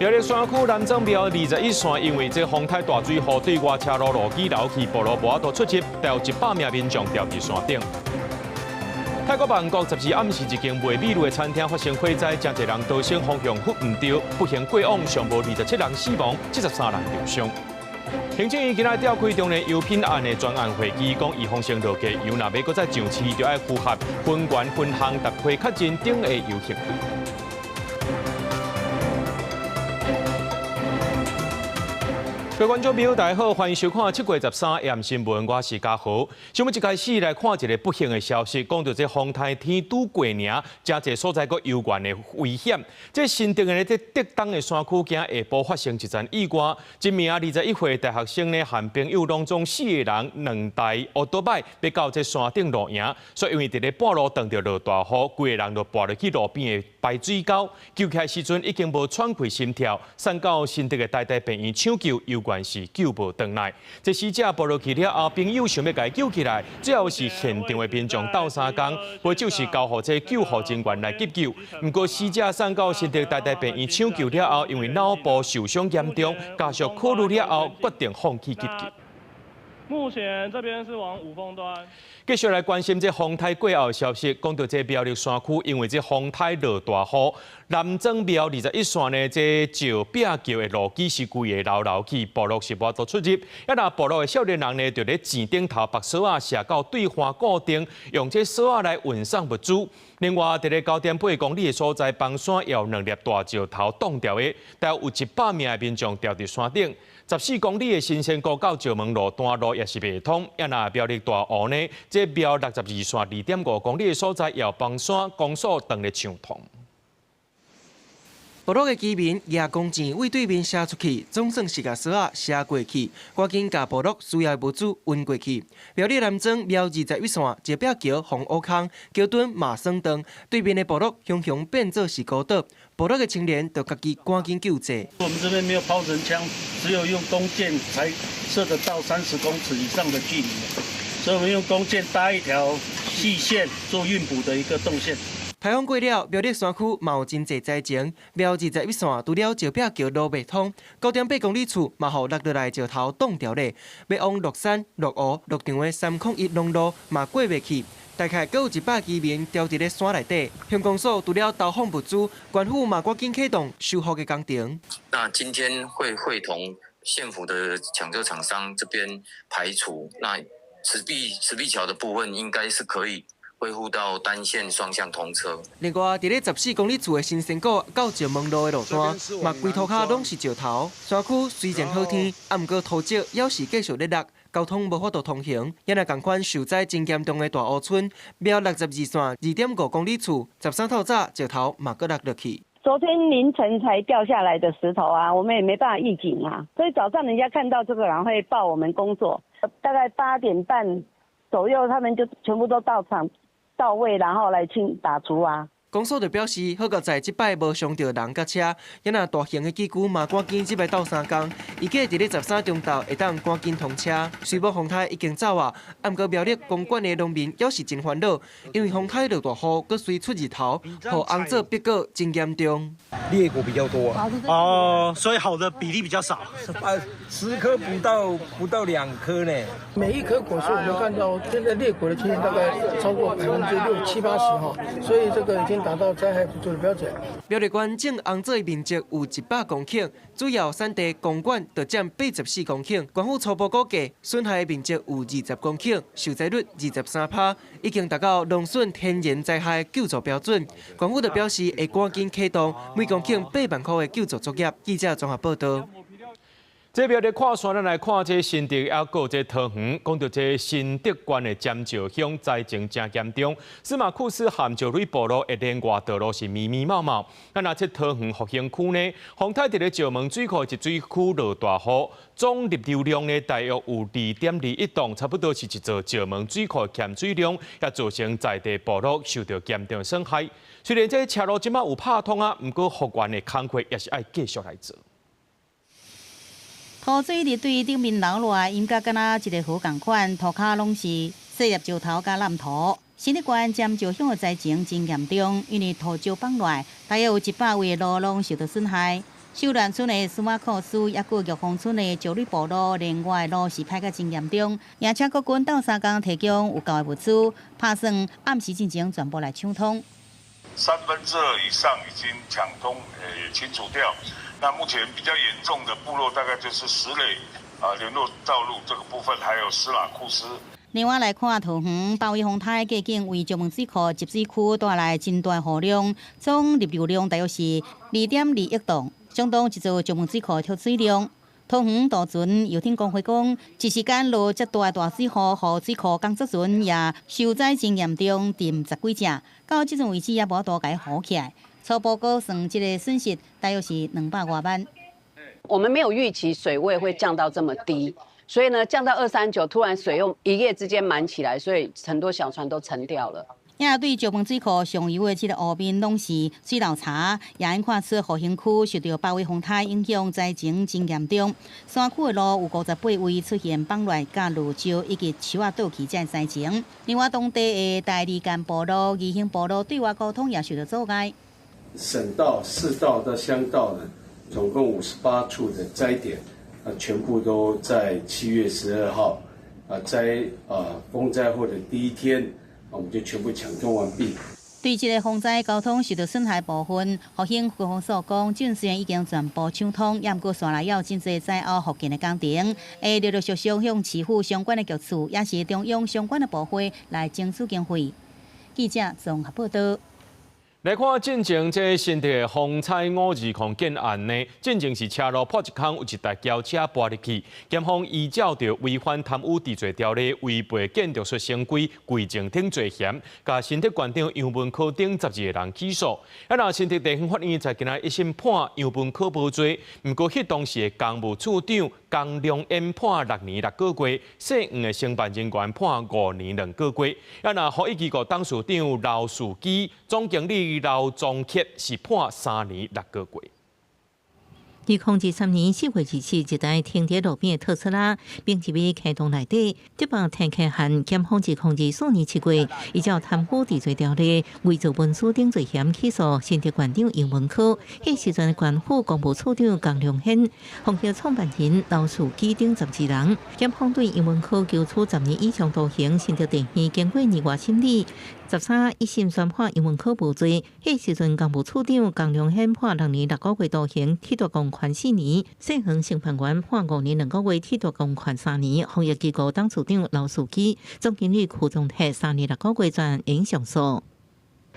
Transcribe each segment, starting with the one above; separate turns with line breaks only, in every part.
苗栗山区南庄庙21线，因为这风台大水，雨对外车路路基流去，道路无法度出入，有100名民众吊伫山顶。泰国曼谷12暗时，一间卖美女的餐厅发生火灾，真侪人逃生方向忽唔对，不幸过往，上无27人死亡，73人受伤。行政院今仔召开中年油品案的专案会议，讲预防性落价油若要搁再上市，就要符合分源分项、搭配较真等的油限规。各位观众朋友，大家好，欢迎收看7月13日新闻，我是嘉豪。新闻一开始来看一个不幸的消息，讲到这风台天拄过年，真侪所在个油源的危险。这新竹的这德东的山区，今下晡发生一场意外，一名21岁大学生呢，和朋友当中4个人2台奥多摆要到这山顶露营，所以因为伫咧半路撞到落大雨，规个人就跋落去路边的排水沟，救起来时阵已经无喘气心跳，送到新竹的台大病院抢救有关是救无回来，这死者跋落去了后，朋友想要甲伊救起来，最后是现场的民众斗相共，或就是交予这救护人员来急救。不过死者送到新竹台大病院抢救了后，因为脑部受伤严重，家属考虑了后决定放弃急救。
目前这边是往五峰端。
继续来关心这风台过后的消息，讲到这苗栗山区，因为这风台落大雨，南庄苗21线呢，这石壁桥的路基是规个流去，部落是无法度出入。那部落的少年人呢，就咧钱顶头把绳仔下到对方固定，用这绳仔来运送物资。另外，伫咧9.8公里的所在，崩山有2粒大石头挡掉的，大约有100名的民众吊伫山顶。14公里的新鲜谷到石门路段路也是未通，那苗栗大湖呢？这苗62线2.5公里的所在，也崩山公所断咧畅通。
部落的居民拿工钱为对面写出去，总算是甲绳仔写过去，赶紧甲部落需要的物资运过去。苗栗南庄苗21线石壁桥红乌坑桥墩马升灯，对面的部落熊熊变作是孤岛，部落的青年就家己赶紧救济。
我们这边没有抛绳枪，只有用弓箭才射得到30公尺以上的距离，所以我们用弓箭搭一条细线做运补的一个动线。
台风过了，苗栗山区嘛有真侪灾情。苗21线除了石壁桥路未通，9.8公里处嘛互落落来石头挡掉咧。要往鹿山、鹿湖、鹿场的301农路嘛过袂去。大概阁有100居民吊伫咧山内底。乡公所除了投放物资，官府嘛赶紧启动修复的工程。
那今天会会同县府的抢救厂商这边排除，那石壁桥的部分应该是可以恢复到单线双向通车。
另外，伫咧14公里处的新生谷到石门路的路段，嘛规涂骹拢是石头。山区虽然好天，毋过土石还是继续咧落，交通无法度通行。也那共款受灾真严重的大湖村苗62线2.5公里处13透早石头嘛搁落落去。
昨天凌晨才掉下来的石头啊，我们也没办法预警啊，所以早上人家看到这个人会报我们工作，大概8点半左右，他们就全部都到场到位，然后来打除啊。
公所就表示，好在这摆无伤到人甲车，也那大型的机具嘛赶紧这摆斗相共，预计伫咧13中昼会当赶紧通车。虽无风台已经走啊，毋过苗栗公馆的农民也是真烦恼，因为风台落大雨，搁随出日头，互红色别果真严重。
裂果比较多
哦，所以好的比例比较少。
10颗不到2颗呢。
每一颗果树我们看到现在裂果的情形大概超过60%、70%、80%哈，所以这个已经达到灾害补助的标准。
苗栗县种红棗的面积有100公顷，主要产地公馆就占84公顷。官府初步估计，损害的面积有20公顷，受灾率23%，已经达到农损天然灾害救助标准。官府就表示会赶紧启动每公顷8万块的救助作业。记者综合报道。
这边咧看山，咱来看这新竹还有这桃园，讲到这新竹县的尖石乡灾情真严重，司马库斯含石蕊部落的连外道路是密密麻麻。那这桃园复兴区呢，风台伫咧石门水库一水区落大雨，总入流量呢大约有2.21吨，差不多是一座石门水库欠水量，也造成在地部落受到严重损害。虽然这车路即马有拍通啊，不过复原的工作也是要继续来做。
土水伫对顶面流落，应该敢若一个河共款，涂骹拢是细叶石头甲烂土。新竹县尖石乡的灾情真严重，因为土石崩落，大约有100位的路拢受到损害。秀兰村的苏马库斯，也有玉峰村的石绿部路，另外路是歹甲真严重，而且国军斗3天提供有够的物资，打算暗时进行全部来抢通。
2/3以上已经抢通，也清除掉。那目前比较严重的部落大概就是石垒联络道路这个部分，还有斯拉库斯。
另外来看桃园包围风台计竟为石门水库集水区带来真大雨量，总入流量大约是2.2亿吨，相当一座石门水库抽水量。桃园渡船游艇工会讲，一时间落这大水雨，和水库工作船也受灾真严重，沉10几只，到即阵为止也无多甲浮起来。初步估算，这个损失大约是200多万。
我们没有预期水位会降到这么低。所以呢，降到239，突然水用一夜之间满起来，所以很多小船都沉掉了。
也对石门水库上游的这个湖面拢是水流差，也因看出户型区受到包围风台影响，灾情真严重。山区的路有58位出现崩裂、甲路桥以及树仔倒去这灾情。另外，当地的第2干部路、宜兴部路对外沟通也受到阻碍。
省道、市道到乡道呢，总共58处的灾点。全部都在7月12号，风灾后的第一天，我们就全部抢通完毕。
对这个风灾交通受到损害部分，复兴官方所讲，这虽然已经全部抢通，也毋过线内也有真侪灾后复建的工程，会陆陆续续向市府相关的局处，也是中央相关的部会来争取经费。记者综合报道。
来看进前这新的风采520建案呢，进前是车路破一空，有一台轿车拨入去，检方依照着违反贪污治罪条例、违背建筑师成规规定等罪嫌，甲新竹县长杨文科等12个人起诉。那新竹地方法院在今仔一审判杨文科无罪，不过迄当时的公务处长江良恩判6年6个月，涉案的承办人员判5年2个月。那互一机构董事长刘树基、总经理刘宗杰是判3年6个月。
2023年4月27日，一台停伫路边的特斯拉，并入去开动内底，接报停客函检方2024年7月，依照贪污治罪条例、伪造文书等罪嫌起诉新竹县长杨文科，迄时阵县府公务处长江良显、红叶创办人刘树基等12人。检方对杨文科求处10年以上徒刑。新竹地院经过2月审理，13一审宣判杨文科无罪。迄时阵公务处长江良显判6年6个月徒刑，替代公款4年；涉案承办员判5年2个月，替代公款3年。防疫机构董事长刘树基、总经理柯宗泰3年6个月转应上诉。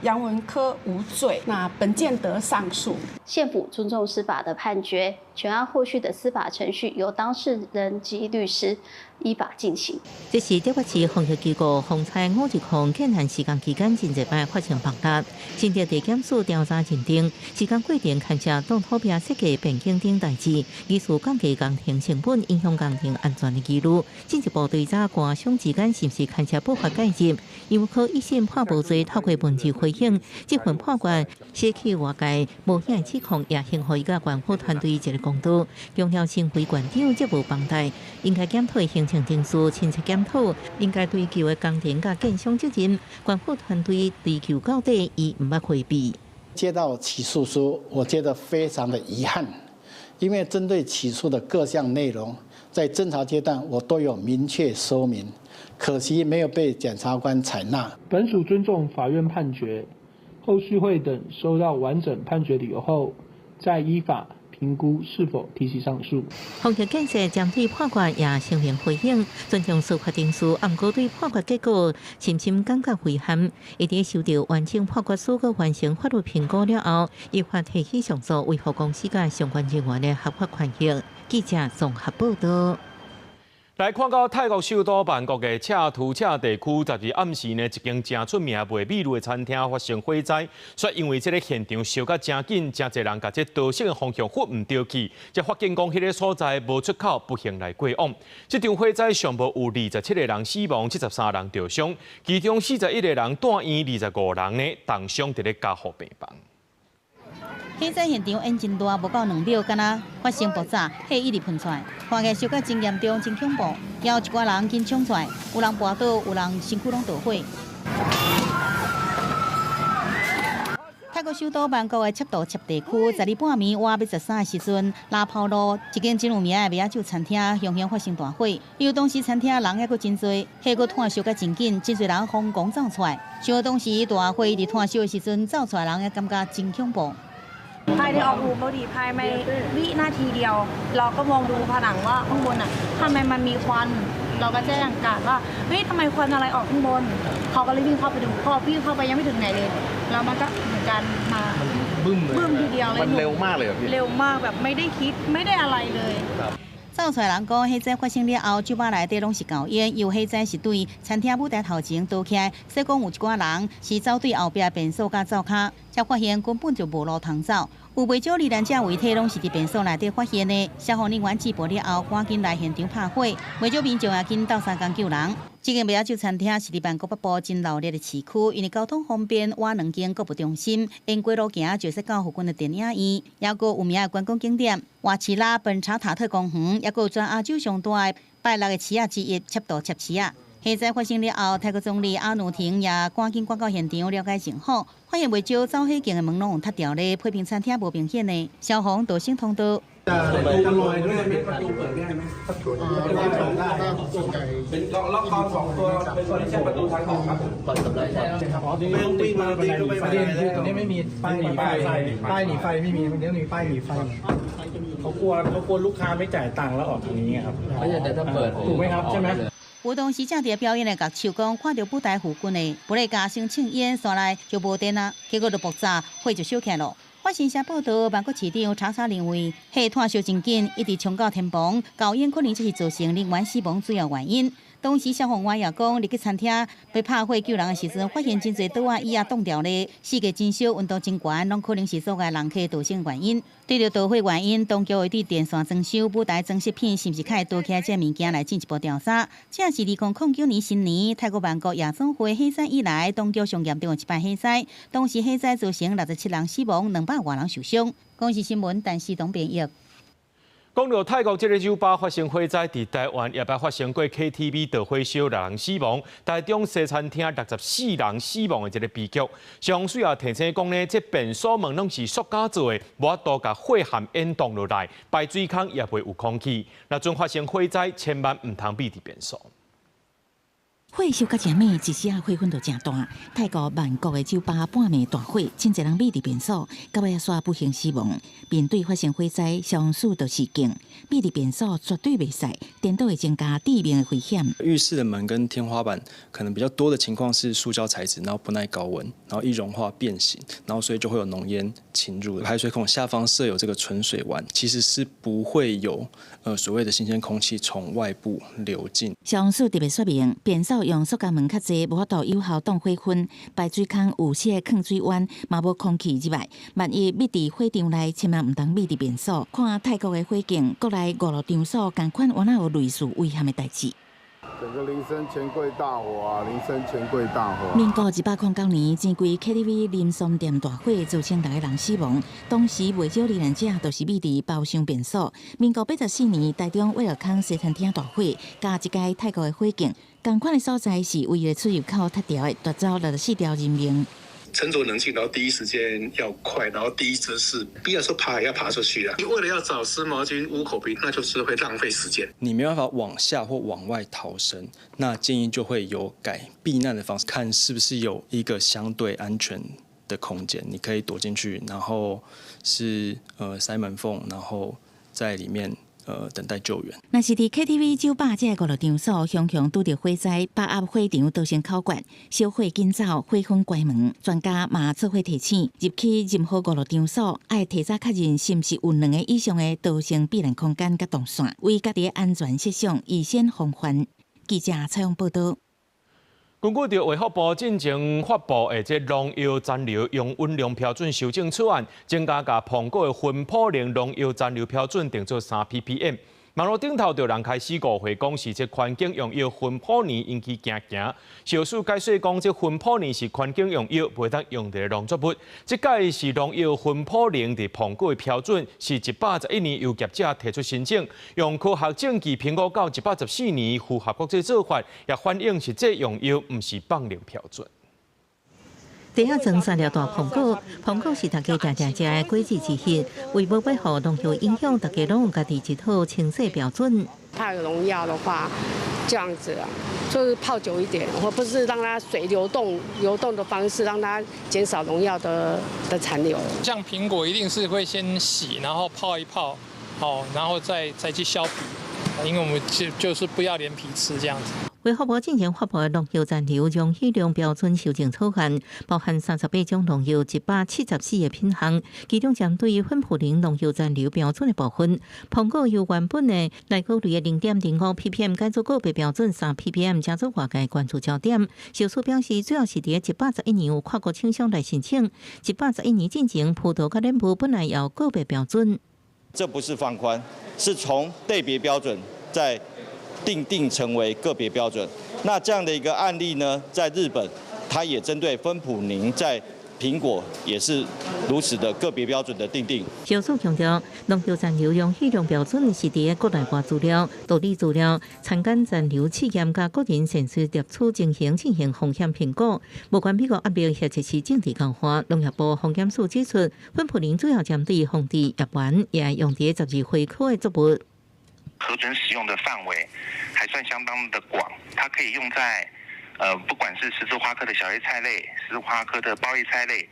杨文科无罪，那本件得上诉。
县府尊重司法的判决，全案后续的司法程序由当事人及律师依法进行。
这是台北市防疫机构风采520建案施工期间真侪摆发生崩塌，新竹地检署调查认定，施工过程牵涉动土壁设计变更等代志，疑似降低工程成本，影响工程安全的记录。进一步调查官商之间是不是牵涉不法介入？杨文科一审判无罪，透过文字回应，这份判决写起外界无险的指控，也幸好伊甲县府团队一个公道。强调新会县长责无放贷，应该检讨行政程序，亲切检讨，应该追究的工程甲建商责任。县府团队追究到底，伊毋捌回避。
接到起诉书，我觉得非常的遗憾，因为针对起诉的各项内容，在侦查阶段我都有明确说明，可惜没有被检察官采纳。
本署尊重法院判决，后续会等收到完整判决理由后，再依法评估是否提起上诉。
防疫建设针对判决也声明回应，尊重司法程序，毋过对判决结果深深感觉遗憾。一直收到完整判决书佮完成法律评估了后，依法提起上诉，维护公司佮相关人员的合法权益。记者综合报道。
来看到泰国首都曼谷的恰图恰地区，12暗时呢，一间正出名卖美女的餐厅发生火灾，说因为这个现场烧甲真紧，真侪人甲这导火的方向混唔对去，才发现讲迄个所在无出口，不幸来过往。这场火灾上无有27个人死亡，73人受伤，其中41个人住院，25人呢重伤伫咧加护病房。
火灾现场烟真大，无到2秒，敢若发生爆炸，火一直喷出来，看起来烧甲真严重、真恐怖。也有一寡人紧冲出来，有人跋倒，有人身躯拢着火。泰泰国首都曼谷的赤道插地区，12点半暝晚要13的时阵，拉泡路一间真有名的米仔酒餐厅雄雄发生大火，因为当时餐厅人还阁真多，火阁炭烧甲真紧，真侪人疯狂走出来。想到当時大火伫炭燒的時陣，走出來人嘅感覺真恐怖。
ภายในออกดูพอดีภายในวินาทีเดียวเราก็มองดูผนังว่าข้างบนอ่ะทำไมมันมีควันเราก็แจ้งการว่าเฮ้ยทำไมควันอะไรออกข้างบนเขาก็เลยวิ่งเข้าไปดูพอวิ่งเข้าไปยังไม่ถึงไหนเลยแล้วมันก็เหมือนกันมาบึ้มทีเดียวเลยมันเร็วมากเลยพี่เร็วมากแบบไม่ได้คิดไม่ได้อะไรเลย
走出来人讲，火灾发生了后，酒吧内底拢是高烟，有火灾是对餐厅舞台头前倒起来，说讲有一寡人是走对后壁便所甲走卡，才发现根本就无路通走。有袂少罹难者遗体拢是伫便所内底发现的，消防人员接报了后，赶紧来现场拍火，袂少民众也紧斗相共救人。这间米仔酒餐厅是伫曼谷北部真闹热的市区，因为交通方便，瓦两间各不中心，沿过路行就说到附近的电影院，也阁有名的观光景点，瓦奇拉本查塔特公园，也阁有全亚洲上大的拜六的市仔之一——赤道插市仔。火灾发生了后，泰国总理阿努廷也赶紧赶到现场了解情况，发现袂少走火警的门拢有拆掉咧，批评餐厅无明显的，消防道声通道。
ล็อกคอ2ตัวเป็นตัวที่ใช้ประตูทางออกครับไม่ต้องวิ่งมาวิ่งเข้าไปตรงนี้ไม่มีป้ายหนีไฟไม่มีตรงนี้มีป้ายหนีไฟเขากลัวลูกค้าไม่จ่ายตังค์แล้วออกทางนี้ไงครับเขาจะได้เปิดถูกไหมครับใช่ไหม
有当时正伫表演的乐手讲，看到舞台附近的布雷加先庆烟山内就无电啊，结果就爆炸，火就烧起咯。法新社报道，曼谷市长查查认为，火炭烧真紧，一直冲到天棚，高烟可能就是造成人员死亡主要原因。当时消防员也讲，入去餐厅要拍火救人的时阵，发现真侪桌啊椅啊冻掉咧，四界真烧，温度真悬，拢可能是所在人客导致原因。对着导火原因，当局会对电线装修、舞台装饰品是毋是开倒起这物件来进一步调查。这是2009年新年泰国曼谷夜总会火灾以来，当局上严重的一摆火灾。当时火灾造成67人死亡，200多人受伤。公视新闻，陈思东编译。
讲到泰国这个酒吧发生火灾，伫台湾也捌发生过 KTV 导火烧6人死亡，台中西餐厅64人死亡的一个悲剧。上水也提醒讲呢，这便所门拢是塑胶做的，无法度甲火焰淹冻落来，排水孔也袂有空气。若阵发生火灾，千万唔通避伫便所。
火烧甲真猛，一时啊火氛就真大。泰国曼谷的酒吧半暝大火，真侪人秘伫便所，到尾煞不幸死亡。面对发生火灾，消防署就示警，秘伫便所绝对袂使，颠倒会增加地面的危险。
浴室的门跟天花板可能比较多的情况是塑胶材质，然后不耐高温，然后易融化变形，然后所以就会有浓烟侵入。排水孔下方设有这个存水弯，其实是不会有所谓的新鲜空气从外部流进。
消防署特别说明，便所用塑胶门较济，无法度有效挡火粉，排水孔有些抗水弯，嘛无空气之外，万一密伫火场内，千万唔通密伫便所。看泰国的火警，国内5、6场所同款，原来有类似危险的代志。
整个林森钱柜大火啊！林森钱柜大火。
民国109年，前柜 KTV 林松店大火，造成6个人死亡。当时袂少罹难者都是秘伫包厢便所。民国84年，台中威尔康西餐厅大火，加一届泰国的火警，同款的所在是唯一的出入口拆掉的，夺走64条人命。
沉着冷静，然后第一时间要快，然后第一姿势，必要说爬也要爬出去啊！为了要找湿毛巾、捂口鼻，那就是会浪费时间。
你没办法往下或往外逃生，那建议就会有改避难的方式，看是不是有一个相对安全的空间，你可以躲进去，然后是塞门缝，然后在里面。等待救援。
若是伫 KTV 酒吧这5、6场所，常常拄着火灾，把握火场造成口管，烧火紧走，火粉关门。专家嘛做伙提醒，入去任何5、6场所，爱提早确认是毋是有2个以上的逃生避难空间甲动线，为家己的安全设想，预先防范。记者采访报道。
根据着卫福部进前发布的这农药残留用温量标准修正草案，增加甲苹果的芬普林农药残留标准定做3 ppm。网络顶头就人开始误会讲是这环境用药芬普尼引起惊惊，小数解释讲这芬普尼是环境用药，袂当用伫农作物。这届是农药芬普林伫苹果的标准是111年由业者提出申请，用科学证据评估到114年符合国际做法，也反映是这用药毋是放零标准。
第一种产了大苹果，苹果是大家常常食的果子之一。为无要互农药影响，大家拢有家己一套清洗标准。
怕有农药的话，这样子啊，就是泡久一点，或不是让它水流动的方式，让它减少农药的残留。
像苹果一定是会先洗，然后泡一泡，好，然后再去削皮，因为我们就是不要连皮吃这样子。
为确保进行发布的农药残留容许量标准修正草案，包含38种农药174个品项，其中针对芬普林农药残留标准的部分，苹果由原本的内谷类的0.05 ppm 改做个别标准3 ppm， 加做外界关注焦点。小苏表示，主要是伫111年有跨国厂商来申请，111年进前葡萄甲莲雾本来要个别标准。
这不是放宽，是从类别标准在定成为个别标准。那这样的一个案例呢，在日本，它也针对芬普宁在苹果也是如此的个别标准的定。
小苏强调，农药残留容许量标准是伫国内外资料、道理资料、参检残留试验甲个人sen取摄取进行风险评估。无关美国压力或者是政治干化，农业部风险署指出，芬普宁主要针对烘焙业员，也用伫12回科的作物。
核准使用的范围还算相当的广，它可以用在不管是十字花科的小叶菜类、十字花科的包叶菜类、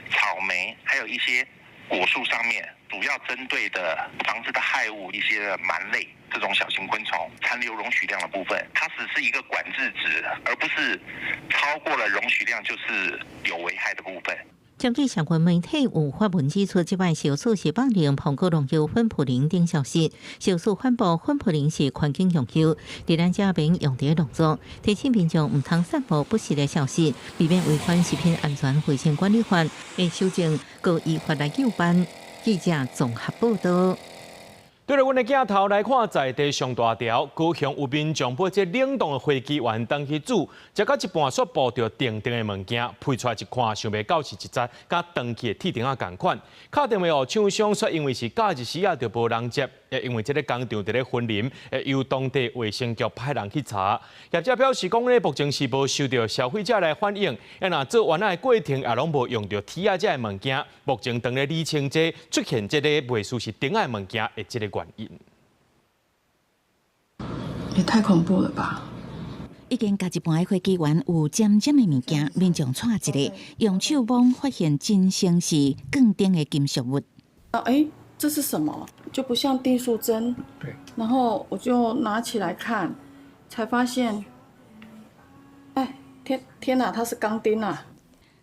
草莓，还有一些果树上面，主要针对的防治的害物一些螨类这种小型昆虫残留容许量的部分，它只是一个管制值，而不是超过了容许量就是有危害的部分。
针对相关媒体有发文指出，即摆小苏是放任苹果农药芬普林等消息，小苏反驳芬普林是环境用药，伫咱这边用伫农作，提醒民众唔通散布不实的消息，避免违反食品安全卫生管理法，会修正各依法来诱办。记者综合报道。
对了，阮的镜头来看在地上大条，高雄有民众把这冷冻的飞机圆当去煮，食到一半却抱着定的物件，配出来一看，想袂到是一只甲长期的铁钉仔同款。敲电话予厂商说，因为是假日时啊，就无人接，也因为这个工厂伫咧分林，会由当地卫生局派人去查。业者表示讲咧，目前是无收到消费者来反映，若做原来的过程也拢无用到铁仔这的物件。目前当咧厘清这出现这个袂输是钉仔的物件的这个原因。
也太恐怖了吧！
已经甲一半的飞机员有尖尖的物件，民众抓一个，用手摸发现真像是钢钉的金属物。
这是什么？就不像订书针。对。然后我就拿起来看，才发现，天哪，它是钢钉啊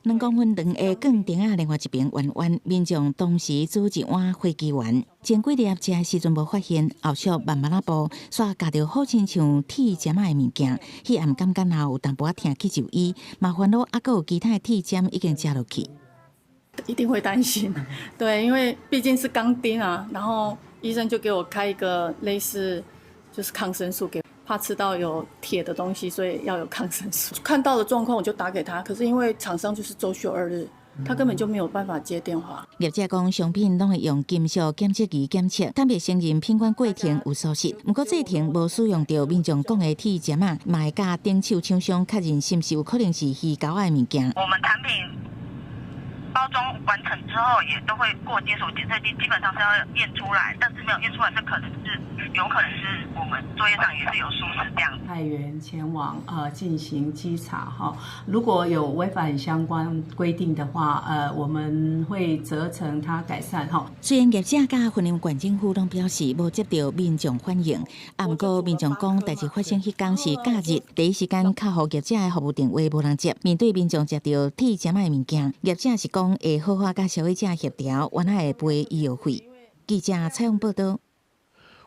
2公分长的钢钉啊，另外一边弯弯，民众同时煮一碗飞机丸。前几日食时阵无发现，后续慢慢步，煞夹到好亲像铁尖仔的物件。迄暗感觉也有淡薄仔疼去就医，麻烦咯，还有其他的铁尖已经食落去。
一定会担心，对，因为毕竟是钢钉啊。然后医生就给我开一个类似就是抗生素给。怕吃到有铁的东西，所以要有抗生素。看到的状况我就打给他，可是因为厂商就是周休2日，他根本就没有办法接电话。
业者讲，商品拢会用金属检测仪检测，但别承认品管过程有疏失。不过这程无使用到民众讲的铁尖啊，嘛会甲顶手厂商确认是不是有可能是虚构的物件。
我们产品包装完成之后，也都会过金属检测机，基本上是要验出来，但是没有验出来，这可能是有可能是我们作业上也是有疏失这样。
派员前往进行稽查哈，如果有违反相关规定的话，我们会责成他改善哈。
虽然业者甲云林县政府拢表示无接到民众反映，不过民众讲代志发生迄天是假日，第一时间敲予业者的服务电话无人接。面对民众接到铁尖仔的物件，业者是讲会好好甲消费者协调，原来会赔医药费。记者采访报道。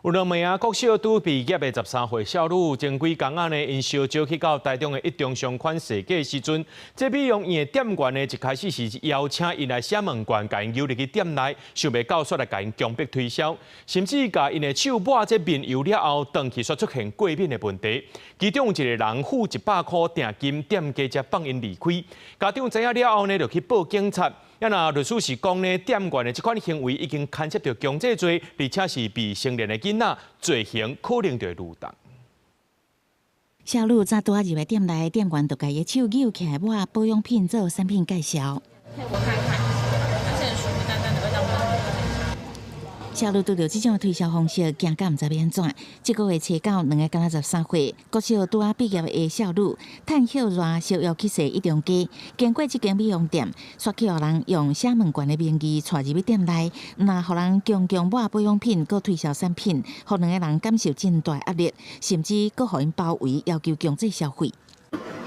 有2名国小拄毕业的13岁少女，前几天啊呢，因小招去到台中的一中商款设计时阵，这美容院的店员呢，一开始是邀请因来写问卷，甲因诱入去店内，想袂到煞来甲因强迫推销，甚至甲因的手抹这面油了后，当去煞出现过敏的问题。其中有一个人付100块定金，店家才放因离开。家长知影了后呢，就去报警察。那律师是讲呢，店员的这款行为已经牵涉到强制罪，而且是未成年的囡仔，罪行可能就会入党。
小女早拄入来店内，店员就家伊手扭起来，抹保养品做产品介绍。
我看看，它现在属于淡淡的味道。
小女拄着这种推销方式，惊到毋知要安怎。这个月初到2个敢若13岁，国小拄啊毕业的小女，趁休热小约去洗一中街，经过这间美容店，煞去互人用写问卷的名义带入去店内，那互人强抹保养品，搁推销产品，互2个人感受真大压力，甚至搁互因包围，要求强制消费。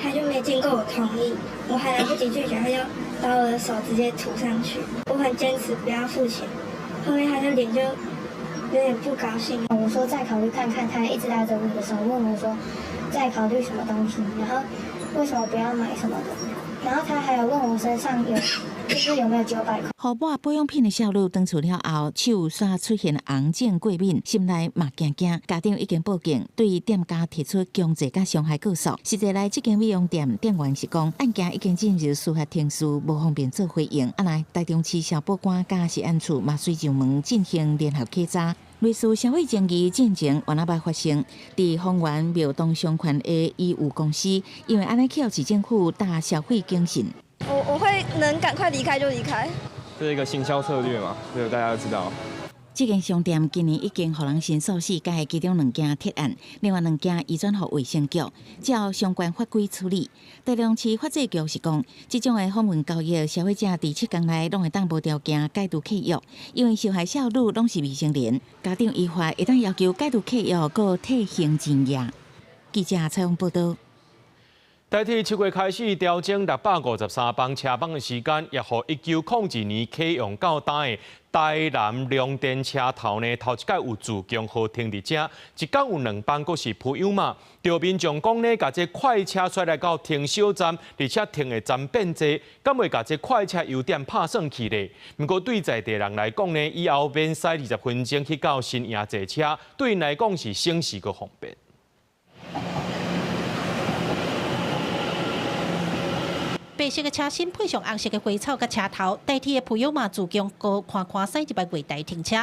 他就没经过我同意，我还来不及拒绝，他就把我的手直接涂上去。我很坚持不要付钱，后面他的脸就有点不高兴。我说再考虑看看，他一直拉着我的手问我说再考虑什么东西，然后为什么不要买什么的，然后他还有问我身上就是有没有900块。
互抹保养品的小女转厝了后，手煞出现红肿过敏，心内嘛惊惊。家长已经报警，对店家提出强制甲伤害告诉。实际来，这间美容店店员是讲，案件已经进入司法庭诉，无方便做回应。来，台中市消保官甲食安处嘛随上门进行联合稽查。类似消费争议进前原来发生，伫丰原庙东商圈的医务公司，因为安尼扣市政府大消费精神。
我会能赶快离开就离开。
这是一个行销策略嘛，这个大家都知道。
这间商店今年已经互人申诉4件，其中2件铁案，另外2件移转予卫生局，照相关法规处理。台中市法制局是讲，这种的访问交易，消费者伫7天内拢会当无条件解除契约，因为受害少女拢是未成年，家长依法会当要求解除契约，搁退行钱额。记者采访报道。
代替7月开始调整653班车帮的时间，也予1902年启用到单的台南量电车头呢，头一届有自强号停伫这，一天有2班，阁是普悠玛。就民众讲呢，甲这快车出来到停小站，而且停的站变多，敢会甲这快车优点拍算去咧？不过对在地人来讲呢，以后免驶20分钟去到新营坐车，对因来讲是省时阁方便。
白色的车身配上红色的花草甲车头，代替的普悠玛自强高看驶入来月台停车。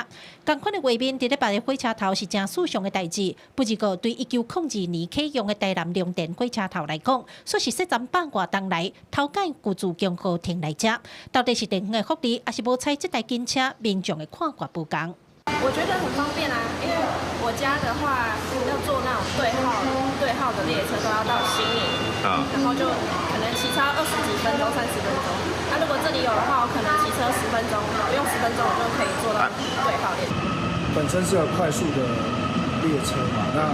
同款的画面，伫咧别的火车头是真世上的代志。不过对1902年启用的台南量电火车头来讲，说是说300外冬来，头届旧自强号停来这，到底是地方的福利，还是无采这台警车，民众的看法不同。
我觉得很方便啊，因为我家的话要坐那种对号的列车都要到新营，然后就可能骑车20几分钟、30分钟。如果这里有的话，我可能骑车10分钟，不用10分钟我就可以坐到对号列车。
本身是有快速的列车嘛，那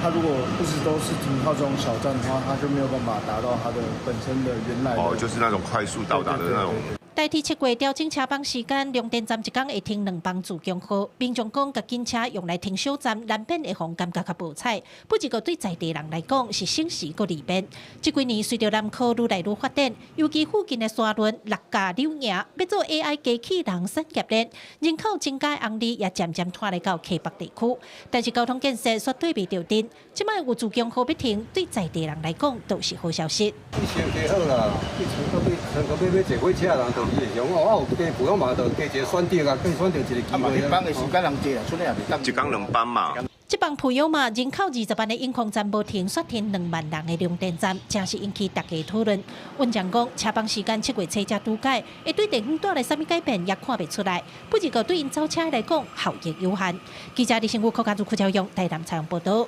它如果一直都是停靠这种小站的话，它就没有办法达到它的本身的原来的
就是那种快速到达的那种。
代替7月调整车帮时间，量电站一天会停2班自强号。民众讲，甲警车用来停小站，难免会互感觉较无彩。不过对在地人来讲，是省时佫利便。这几年随着南科愈来愈发展，尤其附近的沙仑、六甲、柳营，要做 AI 机器人产业链，人口增加红利也渐渐拖来到溪北地区。但是交通建设却对袂着阵，即摆有自强号要停，对在地人来讲都是好消息。
以前加好啦，全国要坐火车人就。有加普悠玛就加一个选择啊，可以选择一个机会。
一班的时间人多啊，出来也袂当。
一天2班嘛。
这帮普悠玛人口20万的引控站无停，煞停2万人的量电站，真是引起大家讨论。阮讲讲车帮时间7月初才拄改，会对地方带来什么改变也看袂出来。不过对因造车来讲，效益有限。记者李新武、柯家柱、柯朝阳台南采访报道。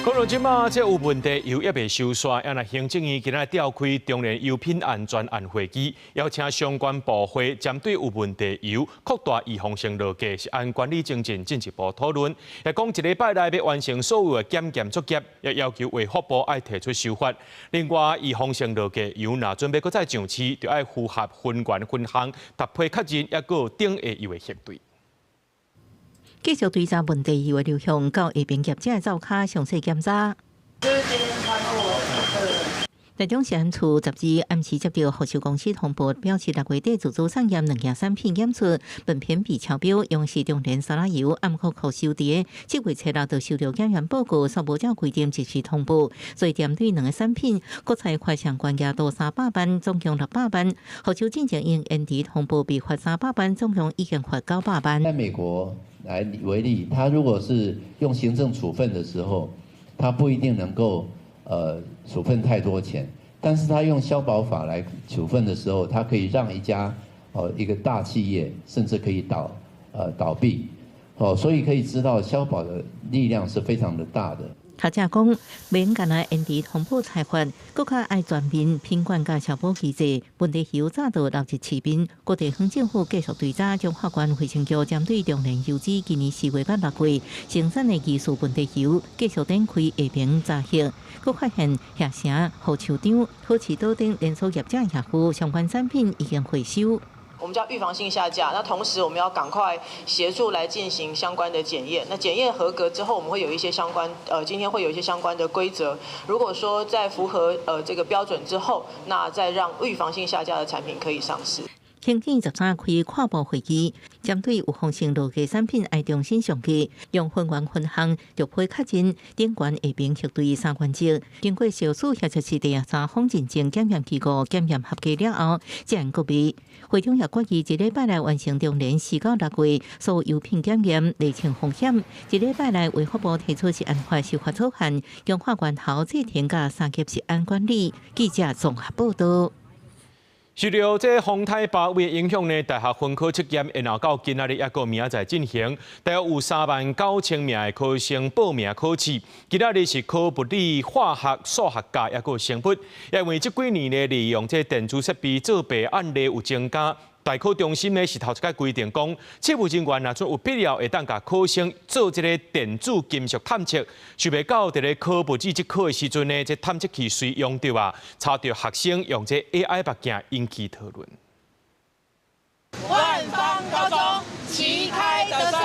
讲到即马，这有问题油也未收刷，也那行政院今仔召开中联油品安全案会议，邀请相关部会针对有问题油扩大预防性落价是按管理精进进一步讨论。也讲1礼拜内要完成所有的检验作业，也要求卫福部爱提出修法。另外，预防性落价油若准备搁再上市，就要符合分源分项、搭配确认，也搁有顶下油的核对。
继续追查问题油的流向，到下边业者的灶卡详细检查。台中市安处12暗时接到货车公司通报，表示6月底自主产验2件产品检出本片被超标，用是中联沙拉油，暗可扣收伫7月7日就收到检验报告，所无照规定及时通报，所以针对2个产品，国采快上关押到300万，总共600万。货车进前因延迟通报被罚300万，总共已经罚900万。
在美国来为例，他如果是用行政处分的时候，他不一定能够处分太多钱，但是他用消保法来处分的时候，他可以让一个大企业甚至可以倒闭，所以可以知道消保的力量是非常的大的。
学者讲，免干那因地通报裁罚，更加爱全面品管甲消保机制。问题油早到落入市民，各地方政府继续追查，中华关卫生局针对中年油脂今年4月8、6月生产的技术问题油，继续展开下平查核，佫发现下城、火球场、好市岛等连锁业者业户相关产品已经回收。
我们叫预防性下架，那同时我们要赶快协助来进行相关的检验。那检验合格之后，我们会有一些相关今天会有一些相关的规则。如果说在符合这个标准之后，那再让预防性下架的产品可以上市。
行政13开跨部会议，针对有风险落架产品爱重新上架，用分源分项、绿皮确诊、顶悬下平核对3原则，经过小组协调市第13方认证检验机构检验合格了后，才能告别。会中也决议1礼拜内完成中年4到6月所有油品检验，厘清风险。1礼拜内为发布提出食安法修法草案，强化源头制定甲3级食安管理。记者综合报道。
受到这风台8位影响呢，大学分科测验然后到今仔日还个明仔进行，大约有39000名的考生报名考试。今仔日是考物理、化学、数学甲还个生物，因为这几年呢利用这电子设备作弊案例有增加。大考中心呢是头一届规定讲，测务人员若做有必要，会当甲考生做这个电子金属探测。想袂到，伫咧考物理这科的时阵呢，这探测器随用到啊，查到学生用这 AI 目镜引起讨论。
万芳高中旗开得胜。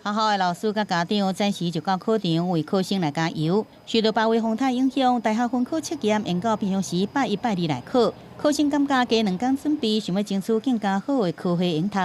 学校的老师甲家长暂时就到考场为考生来加油。受到8位风台影响，大学分科测验延到平常时拜1、拜2来考。考生感觉加2天准备，想要争取更加好的科系应读。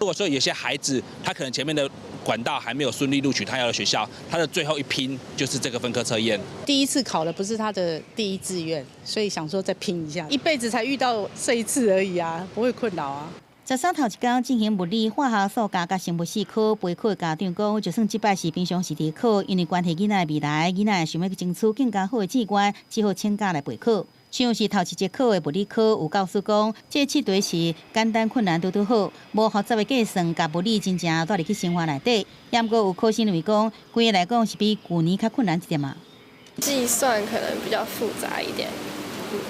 如果说有些孩子他可能前面的管道还没有顺利录取他要的学校，他的最后一拼就是这个分科测验。
第一次考的不是他的第一志愿，所以想说再拼一下，一辈子才遇到这一次而已啊，不会困扰啊。
13头一天进行物理、化学、数学甲生物4科，备考的家长讲，就算这摆是平常时伫考，因为关系囡仔的未来，囡仔想要争取更加好的志愿，只好请假来备考。像是头一节考的物理科，有教师讲，这试题是简单困难拄好，无复杂的计算甲物理真正带入去生活内底。也毋过有考生认为讲，规个来讲是比旧年较困难一点嘛。
计算可能比较复杂一点，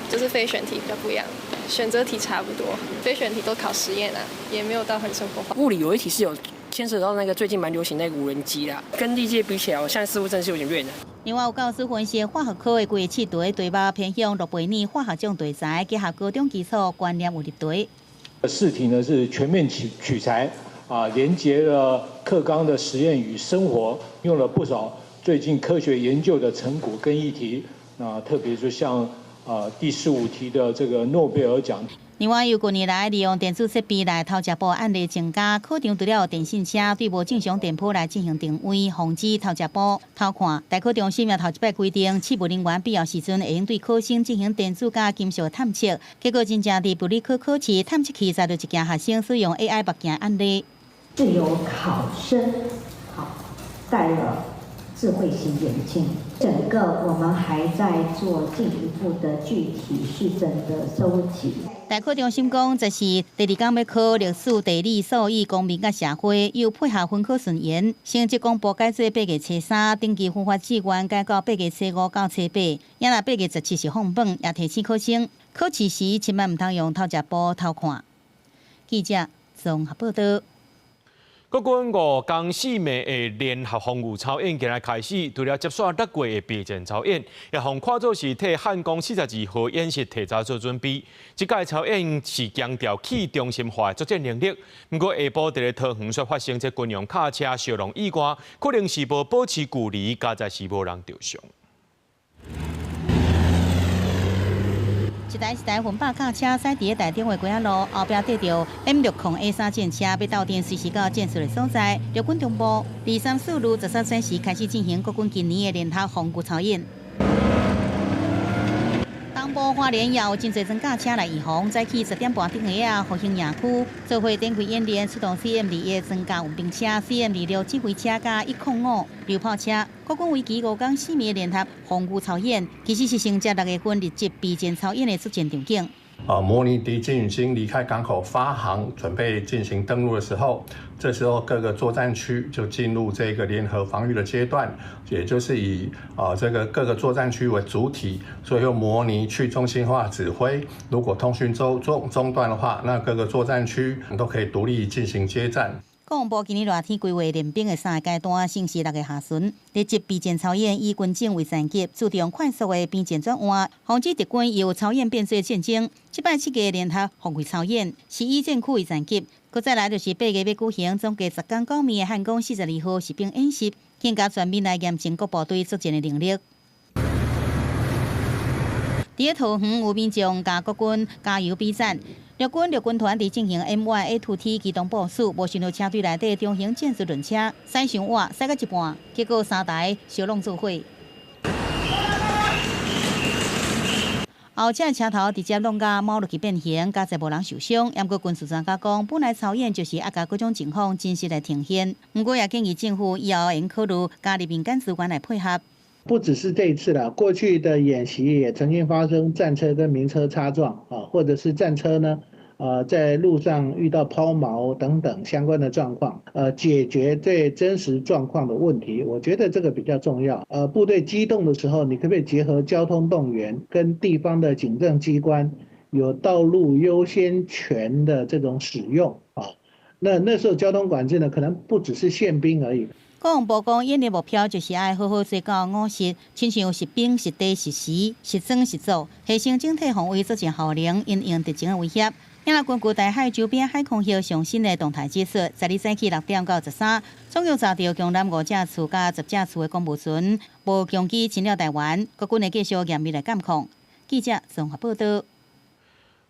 就是非选题比较不一样。选择题差不多，非选题都考实验啊，也没有到很生活化。
物理有一题是有牵扯到那个最近蛮流行那个无人机啦，跟历届比起来，我现在似乎真是有点远了。
另外有教师分析化学科的规个试题题目偏向诺贝尔化学奖题材，结合高中基础观念有入题。
试题呢是全面取材连结了课纲的实验与生活，用了不少最近科学研究的成果跟议题。特别就像第15题的这个诺贝尔奖。
另外，由近年来利用电子设备来偷食部案例增加，考场除了有电信车对无正常电波来进行定位，防止偷食部偷看。大考中心也头一摆规定，测物人员必要时阵会用对考生进行电子加金属探测。结果真正伫物理科考试探测器查到一件学生使用 AI 目镜案例。
是有考生戴了智慧型眼镜，整个我们还在做进一步的具体事证的收集。
大考中心讲，这是第2天要考历史、地理、数语、公民甲社会，又配合分科顺延。成绩公布改做8月初3，登记分发志愿改到8月初5到初8，也若8月17是放榜，也提醒考生考试时千万唔通用偷食簿偷看。记者综合报道。
国军5天4暝的联合防御操演今日开始，除了接续6月的备战操演，也互看作是替汉光42号演习提早做准备。这届操演是强调去中心化的作战能力。不过下晡伫咧桃园所发生这军用卡车烧弄意外，可能是无保持距离，加在是无人着伤。
一台云霸卡车驶伫台中的龟仔路后壁缀着 M60A3 战车，要到店随时到建设的所在。陆军中部2、3、4路13戦时开始进行国军今年的联合防御操演。东部花莲也有真侪装甲车来预防，早起10点半顶下复兴野区做会展开演练，出动 CM21装甲运兵车、CM26指挥车加105榴炮车，国军为期5天4暝的联合防御操演，其实是乘接6月份日籍备战操演的作战场景。
模拟敌军已经离开港口发航，准备进行登陆的时候，这时候各个作战区就进入这个联合防御的阶段，也就是以这个各个作战区为主体，所以用模拟去中心化指挥。如果通讯中断的话，那各个作战区都可以独立进行接战。
国防部今年热天规划练兵的3个阶段，先是6月下旬，日籍备战操演以军警为战级，注重快速的边战转换，防止敌军由操演变做战争。这摆7个联合防御操演是以战区为战级，搁再来就是8月要举行总计10天9暝的汉光42号实兵演习，更加全面来验证各部队作战的能力。伫个桃园有民众甲国军加油比战。陆军团伫进行 MY-A2T 机动部署，无想到车队内底中型战术轮车驶上晚，驶到一半，结果3台相弄做伙。后车车头直接弄甲猫落去变形，加侪无人受伤。不过军事专家讲，本来操演就是压甲各种情况真实来呈现。不过也建议政府以后应考虑加入民间资源来配合。
不只是这一次了，过去的演习也曾经发生战车跟民车擦撞啊，或者是战车呢，在路上遇到抛锚等等相关的状况，解决最真实状况的问题，我觉得这个比较重要。部队机动的时候，你可不可以结合交通动员跟地方的警政机关有道路优先权的这种使用啊？那时候交通管制呢，可能不只是宪兵而已。
国防部讲，演练目标就是爱好好做到务实，亲像实兵、实地、实时、实装、实做，提升整体防卫作战效能，因应敌情的威胁。因根据台海周边海空域上新的动态指数，12早起6点到13，总共查到共南5架次加10架次的公务船，无强机侵入台湾，国军会继续严密来监控。记者综合报道。